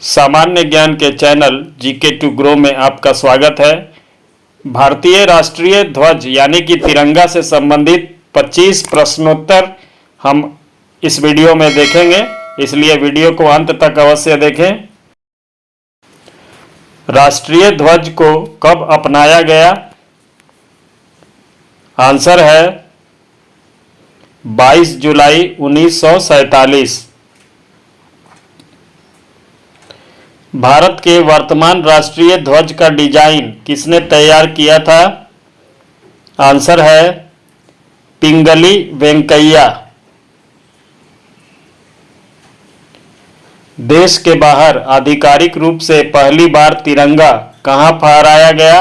सामान्य ज्ञान के चैनल जीके टू ग्रो में आपका स्वागत है। भारतीय राष्ट्रीय ध्वज यानी कि तिरंगा से संबंधित 25 प्रश्नोत्तर हम इस वीडियो में देखेंगे, इसलिए वीडियो को अंत तक अवश्य देखें। राष्ट्रीय ध्वज को कब अपनाया गया? आंसर है 22 जुलाई 1947। भारत के वर्तमान राष्ट्रीय ध्वज का डिजाइन किसने तैयार किया था? आंसर है पिंगली वेंकैया। देश के बाहर आधिकारिक रूप से पहली बार तिरंगा कहां फहराया गया?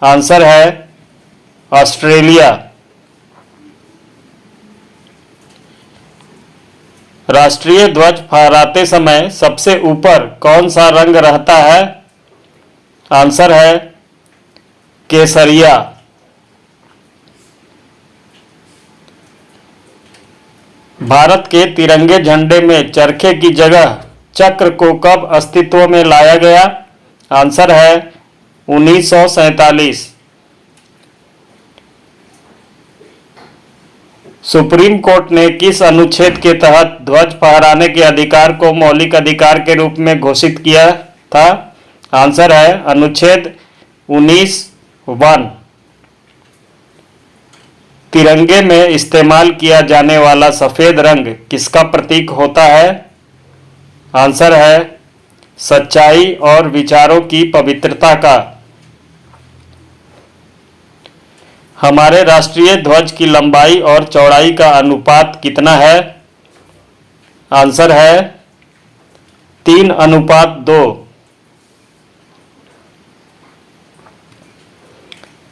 आंसर है ऑस्ट्रेलिया। राष्ट्रीय ध्वज फहराते समय सबसे ऊपर कौन सा रंग रहता है? आंसर है केसरिया। भारत के तिरंगे झंडे में चरखे की जगह चक्र को कब अस्तित्व में लाया गया? आंसर है 1947। सुप्रीम कोर्ट ने किस अनुच्छेद के तहत ध्वज फहराने के अधिकार को मौलिक अधिकार के रूप में घोषित किया था? आंसर है अनुच्छेद 19(1). तिरंगे में इस्तेमाल किया जाने वाला सफेद रंग किसका प्रतीक होता है? आंसर है सच्चाई और विचारों की पवित्रता का। हमारे राष्ट्रीय ध्वज की लंबाई और चौड़ाई का अनुपात कितना है? आंसर है 3:2।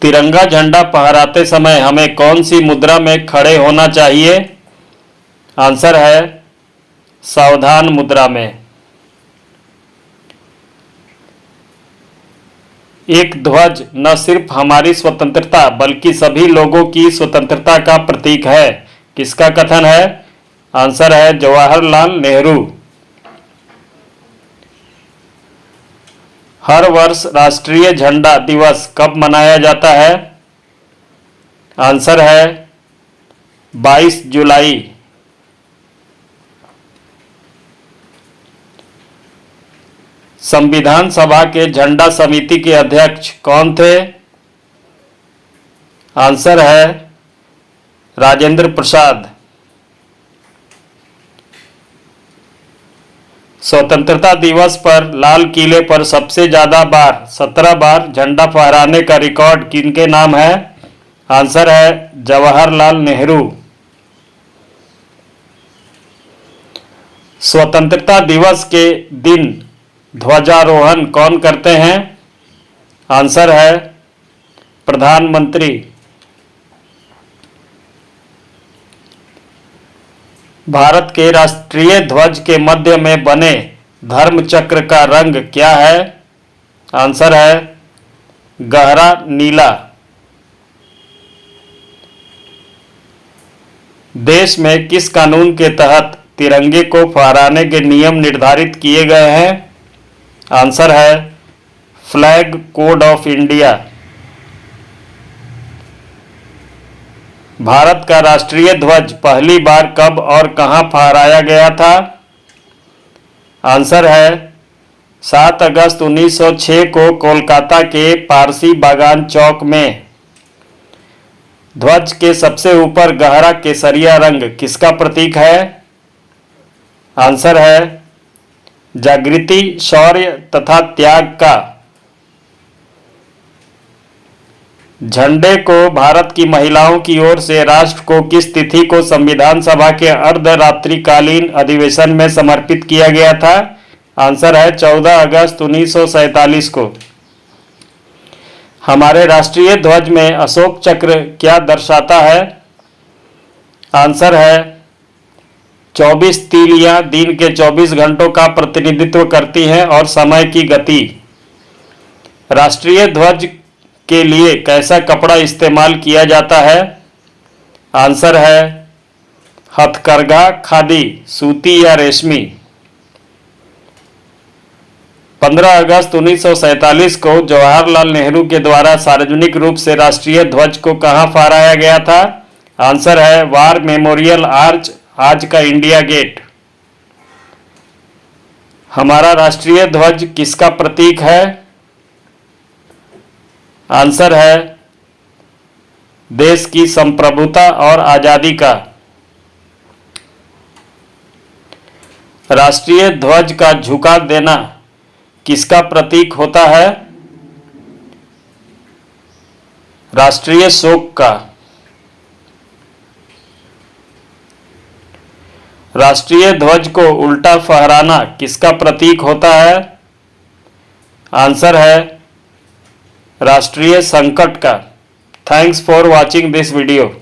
तिरंगा झंडा फहराते समय हमें कौन सी मुद्रा में खड़े होना चाहिए? आंसर है सावधान मुद्रा में। एक ध्वज न सिर्फ हमारी स्वतंत्रता बल्कि सभी लोगों की स्वतंत्रता का प्रतीक है, किसका कथन है? आंसर है जवाहरलाल नेहरू। हर वर्ष राष्ट्रीय झंडा दिवस कब मनाया जाता है? आंसर है 22 जुलाई। संविधान सभा के झंडा समिति के अध्यक्ष कौन थे? आंसर है राजेंद्र प्रसाद। स्वतंत्रता दिवस पर लाल किले पर सबसे ज्यादा बार 17 बार झंडा फहराने का रिकॉर्ड किनके नाम है? आंसर है जवाहरलाल नेहरू। स्वतंत्रता दिवस के दिन ध्वजारोहण कौन करते हैं? आंसर है प्रधानमंत्री। भारत के राष्ट्रीय ध्वज के मध्य में बने धर्म चक्र का रंग क्या है? आंसर है गहरा नीला। देश में किस कानून के तहत तिरंगे को फहराने के नियम निर्धारित किए गए हैं? आंसर है flag code of India. Bharat का राष्ट्रीय ध्वज पहली बार कब और कहां फहराया गया था? आंसर है 7 अगस्त 1906 को कोलकाता के पारसी बागान चौक में। ध्वज के सबसे ऊपर गहरा केसरिया रंग किसका प्रतीक है? आंसर है जागृति, शौर्य तथा त्याग का। झंडे को भारत की महिलाओं की ओर से राष्ट्र को किस तिथि को संविधान सभा के अर्धरात्रिकालीन अधिवेशन में समर्पित किया गया था? आंसर है 14 अगस्त 1947 को। हमारे राष्ट्रीय ध्वज में अशोक चक्र क्या दर्शाता है? आंसर है 24 तीलियां दिन के 24 घंटों का प्रतिनिधित्व करती हैं और समय की गति। राष्ट्रीय ध्वज के लिए कैसा कपड़ा इस्तेमाल किया जाता है? आंसर है हथकरघा, खादी, सूती या रेशमी। 15 अगस्त 1947 को जवाहरलाल नेहरू के द्वारा सार्वजनिक रूप से राष्ट्रीय ध्वज को कहां फहराया गया था? आंसर है वार मेमोरियल आर्च, आज का इंडिया गेट। हमारा राष्ट्रीय ध्वज किसका प्रतीक है? आंसर है देश की संप्रभुता और आजादी का। राष्ट्रीय ध्वज का झुका देना किसका प्रतीक होता है? राष्ट्रीय शोक का। राष्ट्रीय ध्वज को उल्टा फहराना किसका प्रतीक होता है? आंसर है राष्ट्रीय संकट का। Thanks for watching this video.